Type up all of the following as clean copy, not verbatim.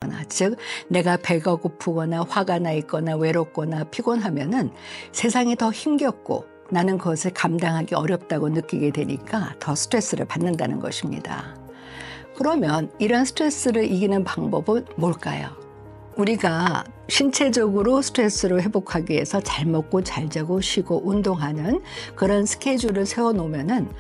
피곤하거나, 즉 내가 배가 고프거나 화가 나 있거나 외롭거나 피곤하면은 세상이 더 힘겹고 나는 그것을 감당하기 어렵다고 느끼게 되니까 더 스트레스를 받는다는 것입니다. 그러면 이런 스트레스를 이기는 방법은 뭘까요? 우리가 신체적으로 스트레스를 회복하기 위해서 잘 먹고 잘 자고 쉬고 운동하는 그런 스케줄을 세워놓으면은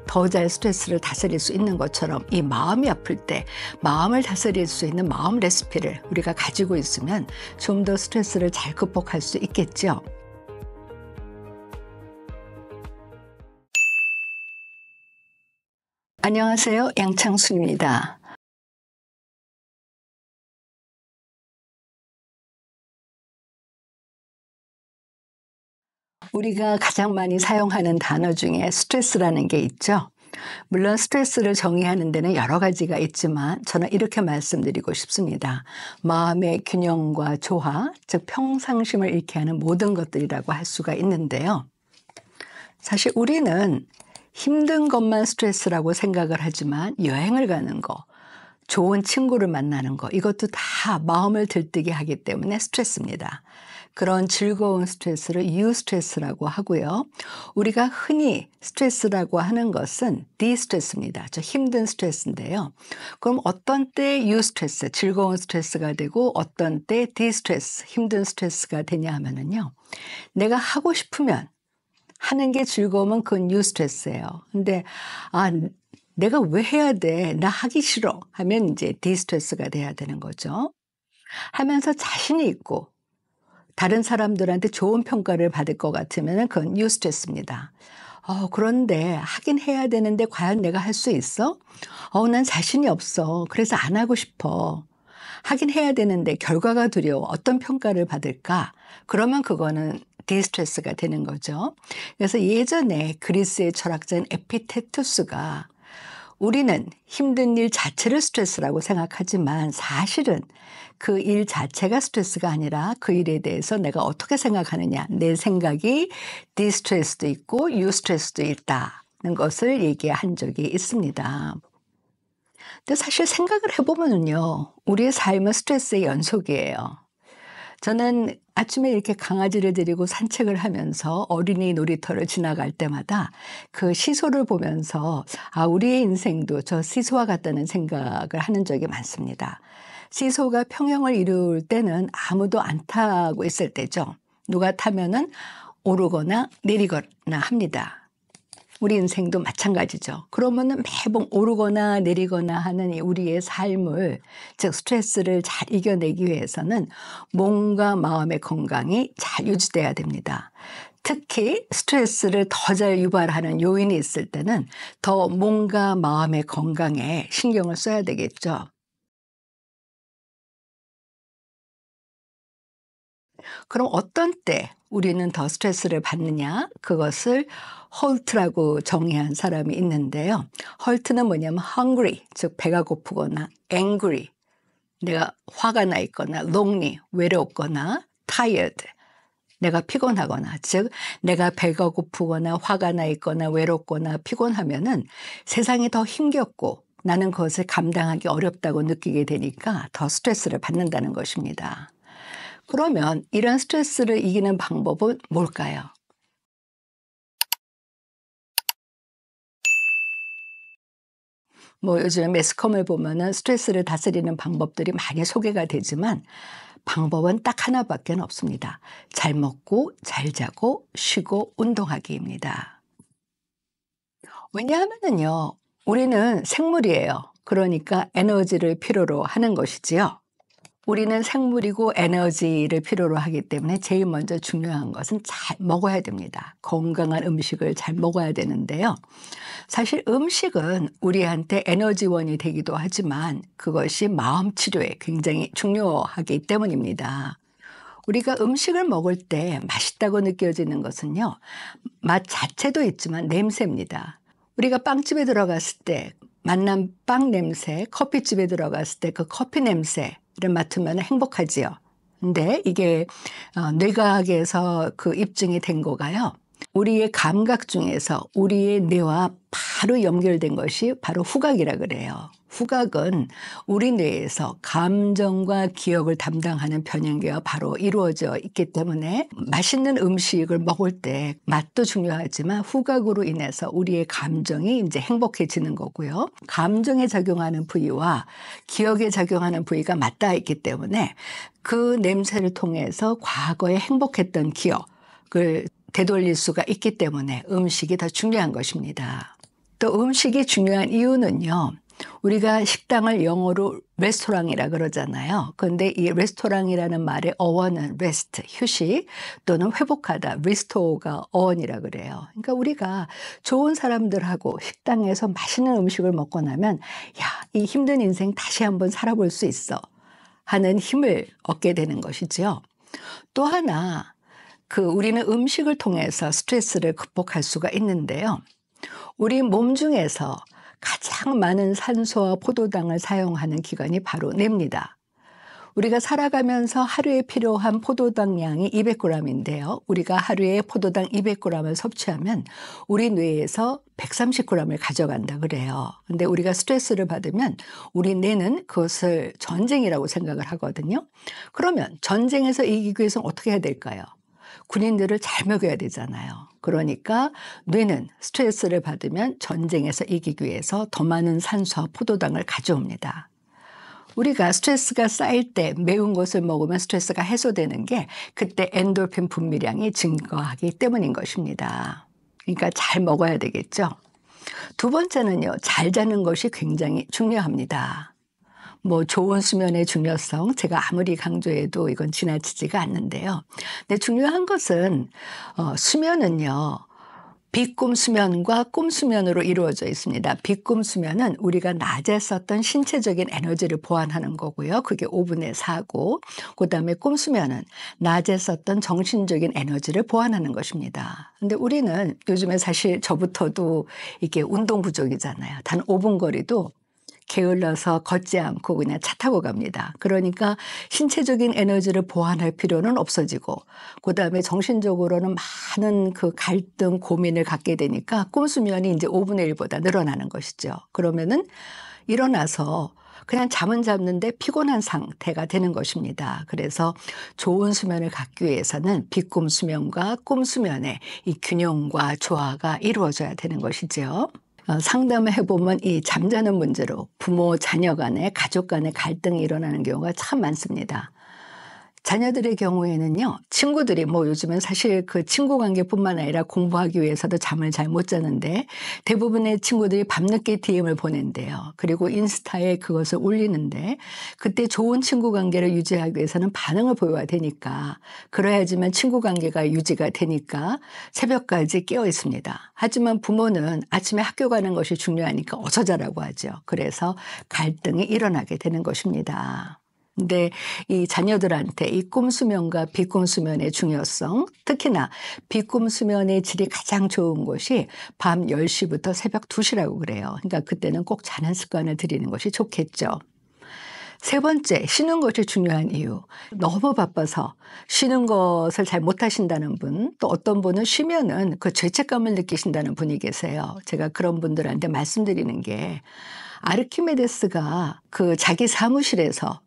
더 잘 스트레스를 다스릴 수 있는 것처럼 이 마음이 아플 때 마음을 다스릴 수 있는 마음 레시피를 우리가 가지고 있으면 좀 더 스트레스를 잘 극복할 수 있겠죠. 안녕하세요. 양창수입니다. 우리가 가장 많이 사용하는 단어 중에 스트레스라는 게 있죠. 물론 스트레스를 정의하는 데는 여러 가지가 있지만 저는 이렇게 말씀드리고 싶습니다. 마음의 균형과 조화, 즉 평상심을 잃게 하는 모든 것들이라고 할 수가 있는데요. 사실 우리는 힘든 것만 스트레스라고 생각을 하지만 여행을 가는 거, 좋은 친구를 만나는 거, 이것도 다 마음을 들뜨게 하기 때문에 스트레스입니다. 그런 즐거운 스트레스를 유스트레스라고 하고요. 우리가 흔히 스트레스라고 하는 것은 디스트레스입니다. 저 힘든 스트레스인데요. 그럼 어떤 때 유스트레스, 즐거운 스트레스가 되고 어떤 때 디스트레스, 힘든 스트레스가 되냐 하면은요. 내가 하고 싶으면 하는 게 즐거우면 그건 유스트레스예요. 근데 내가 왜 해야 돼? 나 하기 싫어. 하면 이제 디스트레스가 돼야 되는 거죠. 하면서 자신이 있고 다른 사람들한테 좋은 평가를 받을 것 같으면 그건 유스트레스입니다. 그런데 하긴 해야 되는데 과연 내가 할 수 있어? 난 자신이 없어. 그래서 안 하고 싶어. 하긴 해야 되는데 결과가 두려워. 어떤 평가를 받을까? 그러면 그거는 디스트레스가 되는 거죠. 그래서 예전에 그리스의 철학자인 에피테투스가 우리는 힘든 일 자체를 스트레스라고 생각하지만 사실은 그 일 자체가 스트레스가 아니라 그 일에 대해서 내가 어떻게 생각하느냐, 내 생각이 디스트레스도 있고 유스트레스도 있다는 것을 얘기한 적이 있습니다. 근데 사실 생각을 해보면요, 우리의 삶은 스트레스의 연속이에요. 저는 아침에 이렇게 강아지를 데리고 산책을 하면서 어린이 놀이터를 지나갈 때마다 그 시소를 보면서 우리의 인생도 저 시소와 같다는 생각을 하는 적이 많습니다. 시소가 평형을 이룰 때는 아무도 안 타고 있을 때죠. 누가 타면은 오르거나 내리거나 합니다. 우리 인생도 마찬가지죠. 그러면은 매번 오르거나 내리거나 하는 우리의 삶을, 즉 스트레스를 잘 이겨내기 위해서는 몸과 마음의 건강이 잘 유지돼야 됩니다. 특히 스트레스를 더 잘 유발하는 요인이 있을 때는 더 몸과 마음의 건강에 신경을 써야 되겠죠. 그럼 어떤 때 우리는 더 스트레스를 받느냐? 그것을 헐트라고 정의한 사람이 있는데요. 헐트는 뭐냐면 hungry, 즉 배가 고프거나 angry, 내가 화가 나 있거나 lonely, 외롭거나 tired, 내가 피곤하거나, 즉 내가 배가 고프거나 화가 나 있거나 외롭거나 피곤하면은 세상이 더 힘겹고 나는 그것을 감당하기 어렵다고 느끼게 되니까 더 스트레스를 받는다는 것입니다. 그러면 이런 스트레스를 이기는 방법은 뭘까요? 요즘 매스컴을 보면은 스트레스를 다스리는 방법들이 많이 소개가 되지만 방법은 딱 하나밖에 없습니다. 잘 먹고 잘 자고 쉬고 운동하기입니다. 왜냐하면요, 우리는 생물이에요. 그러니까 에너지를 필요로 하는 것이지요. 우리는 생물이고 에너지를 필요로 하기 때문에 제일 먼저 중요한 것은 잘 먹어야 됩니다. 건강한 음식을 잘 먹어야 되는데요. 사실 음식은 우리한테 에너지원이 되기도 하지만 그것이 마음 치료에 굉장히 중요하기 때문입니다. 우리가 음식을 먹을 때 맛있다고 느껴지는 것은요, 맛 자체도 있지만 냄새입니다. 우리가 빵집에 들어갔을 때 맛난 빵 냄새, 커피집에 들어갔을 때 그 커피 냄새를 맡으면 행복하지요. 근데 이게 뇌과학에서 그 입증이 된 거가요. 우리의 감각 중에서 우리의 뇌와 바로 연결된 것이 바로 후각이라 그래요. 후각은 우리 뇌에서 감정과 기억을 담당하는 변형계가 바로 이루어져 있기 때문에 맛있는 음식을 먹을 때 맛도 중요하지만 후각으로 인해서 우리의 감정이 이제 행복해지는 거고요. 감정에 작용하는 부위와 기억에 작용하는 부위가 맞닿아 있기 때문에 그 냄새를 통해서 과거에 행복했던 기억을 되돌릴 수가 있기 때문에 음식이 더 중요한 것입니다. 또 음식이 중요한 이유는요. 우리가 식당을 영어로 레스토랑이라 그러잖아요. 그런데 이 레스토랑이라는 말의 어원은 rest, 휴식 또는 회복하다, restore가 어원이라 그래요. 그러니까 우리가 좋은 사람들하고 식당에서 맛있는 음식을 먹고 나면 야, 이 힘든 인생 다시 한번 살아볼 수 있어 하는 힘을 얻게 되는 것이죠. 또 하나 우리는 음식을 통해서 스트레스를 극복할 수가 있는데요. 우리 몸 중에서 가장 많은 산소와 포도당을 사용하는 기관이 바로 뇌입니다. 우리가 살아가면서 하루에 필요한 포도당 양이 200g인데요. 우리가 하루에 포도당 200g을 섭취하면 우리 뇌에서 130g을 가져간다 그래요. 근데 우리가 스트레스를 받으면 우리 뇌는 그것을 전쟁이라고 생각을 하거든요. 그러면 전쟁에서 이기기 위해서는 어떻게 해야 될까요? 군인들을 잘 먹여야 되잖아요. 그러니까 뇌는 스트레스를 받으면 전쟁에서 이기기 위해서 더 많은 산소와 포도당을 가져옵니다. 우리가 스트레스가 쌓일 때 매운 것을 먹으면 스트레스가 해소되는 게 그때 엔돌핀 분비량이 증가하기 때문인 것입니다. 그러니까 잘 먹어야 되겠죠. 두 번째는요. 잘 자는 것이 굉장히 중요합니다. 좋은 수면의 중요성 제가 아무리 강조해도 이건 지나치지가 않는데요. 근데 중요한 것은 수면은요. 비꿈 수면과 꿈 수면으로 이루어져 있습니다. 비꿈 수면은 우리가 낮에 썼던 신체적인 에너지를 보완하는 거고요. 그게 5분의 4고 그다음에 꿈 수면은 낮에 썼던 정신적인 에너지를 보완하는 것입니다. 근데 우리는 요즘에 사실 저부터도 이게 운동 부족이잖아요. 단 5분 거리도 게을러서 걷지 않고 그냥 차 타고 갑니다. 그러니까 신체적인 에너지를 보완할 필요는 없어지고 그다음에 정신적으로는 많은 그 갈등, 고민을 갖게 되니까 꿈 수면이 이제 5분의 1보다 늘어나는 것이죠. 그러면은 일어나서 그냥 잠은 잤는데 피곤한 상태가 되는 것입니다. 그래서 좋은 수면을 갖기 위해서는 비꿈 수면과 꿈 수면의 이 균형과 조화가 이루어져야 되는 것이죠. 상담을 해보면 이 잠자는 문제로 부모, 자녀 간에 가족 간에 갈등이 일어나는 경우가 참 많습니다. 자녀들의 경우에는요. 친구들이 요즘은 사실 그 친구 관계뿐만 아니라 공부하기 위해서도 잠을 잘 못 자는데 대부분의 친구들이 밤늦게 DM을 보낸대요. 그리고 인스타에 그것을 올리는데 그때 좋은 친구 관계를 유지하기 위해서는 반응을 보여야 되니까 그래야지만 친구 관계가 유지가 되니까 새벽까지 깨어 있습니다. 하지만 부모는 아침에 학교 가는 것이 중요하니까 어서 자라고 하죠. 그래서 갈등이 일어나게 되는 것입니다. 근데 이 자녀들한테 이 꿈 수면과 비꿈 수면의 중요성, 특히나 비꿈 수면의 질이 가장 좋은 곳이 밤 10시부터 새벽 2시라고 그래요. 그러니까 그때는 꼭 자는 습관을 들이는 것이 좋겠죠. 세 번째, 쉬는 것이 중요한 이유. 너무 바빠서 쉬는 것을 잘 못하신다는 분, 또 어떤 분은 쉬면은 그 죄책감을 느끼신다는 분이 계세요. 제가 그런 분들한테 말씀드리는 게 아르키메데스가 그 자기 사무실에서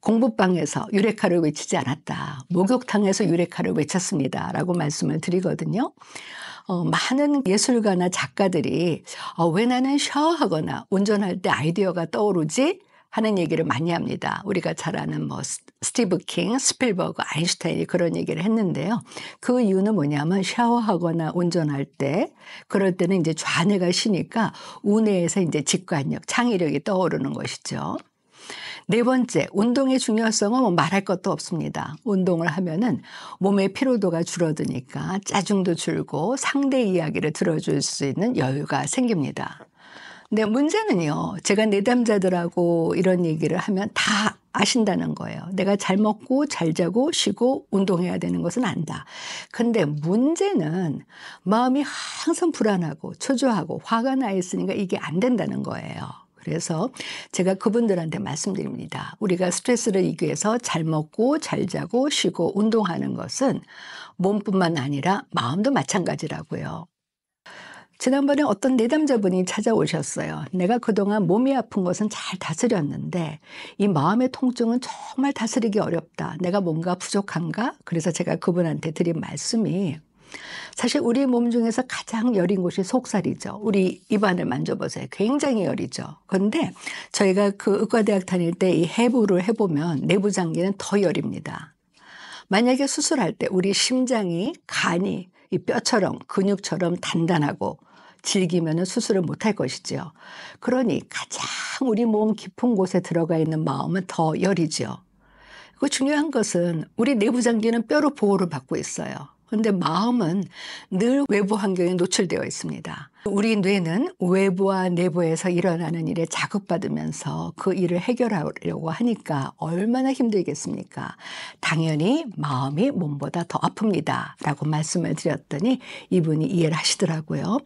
공부방에서 유레카를 외치지 않았다. 목욕탕에서 유레카를 외쳤습니다. 라고 말씀을 드리거든요. 많은 예술가나 작가들이 왜 나는 샤워하거나 운전할 때 아이디어가 떠오르지? 하는 얘기를 많이 합니다. 우리가 잘 아는 스티브 킹, 스필버그, 아인슈타인이 그런 얘기를 했는데요. 그 이유는 뭐냐면 샤워하거나 운전할 때 그럴 때는 이제 좌뇌가 쉬니까 우뇌에서 이제 직관력, 창의력이 떠오르는 것이죠. 네 번째, 운동의 중요성은 말할 것도 없습니다. 운동을 하면은 몸의 피로도가 줄어드니까 짜증도 줄고 상대 이야기를 들어줄 수 있는 여유가 생깁니다. 근데 문제는요, 제가 내담자들하고 이런 얘기를 하면 다 아신다는 거예요. 내가 잘 먹고 잘 자고 쉬고 운동해야 되는 것은 안다. 근데 문제는 마음이 항상 불안하고 초조하고 화가 나 있으니까 이게 안 된다는 거예요. 그래서 제가 그분들한테 말씀드립니다. 우리가 스트레스를 이기기 위해서 잘 먹고 잘 자고 쉬고 운동하는 것은 몸뿐만 아니라 마음도 마찬가지라고요. 지난번에 어떤 내담자분이 찾아오셨어요. 내가 그동안 몸이 아픈 것은 잘 다스렸는데 이 마음의 통증은 정말 다스리기 어렵다. 내가 뭔가 부족한가? 그래서 제가 그분한테 드린 말씀이 사실 우리 몸 중에서 가장 여린 곳이 속살이죠. 우리 입안을 만져보세요. 굉장히 여리죠. 그런데 저희가 그 의과대학 다닐 때 이 해부를 해보면 내부 장기는 더 여립니다. 만약에 수술할 때 우리 심장이 간이 이 뼈처럼 근육처럼 단단하고 질기면 수술을 못할 것이지요. 그러니 가장 우리 몸 깊은 곳에 들어가 있는 마음은 더 여리죠. 그 중요한 것은 우리 내부 장기는 뼈로 보호를 받고 있어요. 그런데 마음은 늘 외부 환경에 노출되어 있습니다. 우리 뇌는 외부와 내부에서 일어나는 일에 자극받으면서 그 일을 해결하려고 하니까 얼마나 힘들겠습니까? 당연히 마음이 몸보다 더 아픕니다. 라고 말씀을 드렸더니 이분이 이해를 하시더라고요.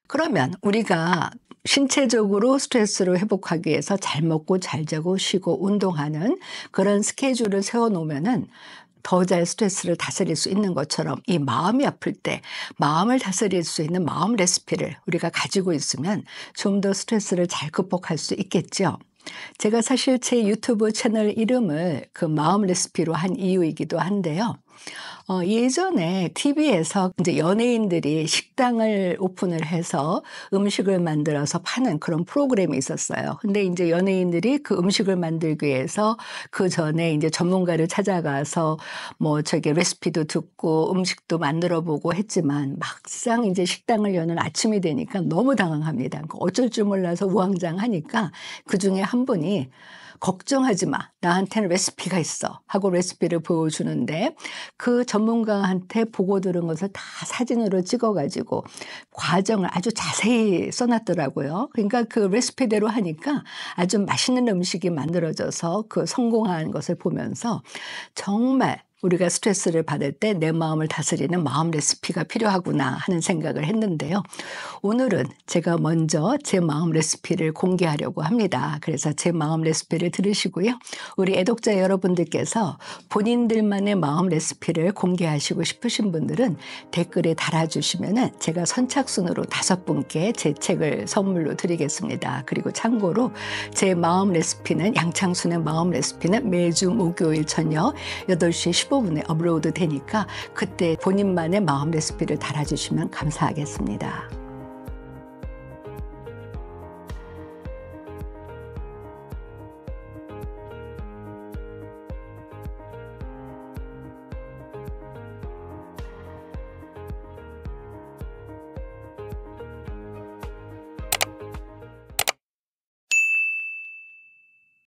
그러면 우리가 신체적으로 스트레스를 회복하기 위해서 잘 먹고 잘 자고 쉬고 운동하는 그런 스케줄을 세워놓으면은 더 잘 스트레스를 다스릴 수 있는 것처럼 이 마음이 아플 때 마음을 다스릴 수 있는 마음 레시피를 우리가 가지고 있으면 좀 더 스트레스를 잘 극복할 수 있겠죠. 제가 사실 제 유튜브 채널 이름을 그 마음 레시피로 한 이유이기도 한데요. 예전에 TV에서 이제 연예인들이 식당을 오픈을 해서 음식을 만들어서 파는 그런 프로그램이 있었어요. 근데 이제 연예인들이 그 음식을 만들기 위해서 그 전에 이제 전문가를 찾아가서 뭐 저기 레시피도 듣고 음식도 만들어 보고 했지만 막상 이제 식당을 여는 아침이 되니까 너무 당황합니다. 어쩔 줄 몰라서 우왕좌왕하니까 그 중에 한 분이 걱정하지 마. 나한테는 레시피가 있어. 하고 레시피를 보여주는데 그 전문가한테 보고 들은 것을 다 사진으로 찍어가지고 과정을 아주 자세히 써놨더라고요. 그러니까 그 레시피대로 하니까 아주 맛있는 음식이 만들어져서 그 성공한 것을 보면서 정말 우리가 스트레스를 받을 때 내 마음을 다스리는 마음 레시피가 필요하구나 하는 생각을 했는데요. 오늘은 제가 먼저 제 마음 레시피를 공개하려고 합니다. 그래서 제 마음 레시피를 들으시고요. 우리 애독자 여러분들께서 본인들만의 마음 레시피를 공개하시고 싶으신 분들은 댓글에 달아주시면 제가 선착순으로 5분께 제 책을 선물로 드리겠습니다. 그리고 참고로 제 마음 레시피는 양창순의 마음 레시피는 매주 목요일 저녁 8시 15분에 업로드 되니까 그때 본인만의 마음 레시피를 달아주시면 감사하겠습니다.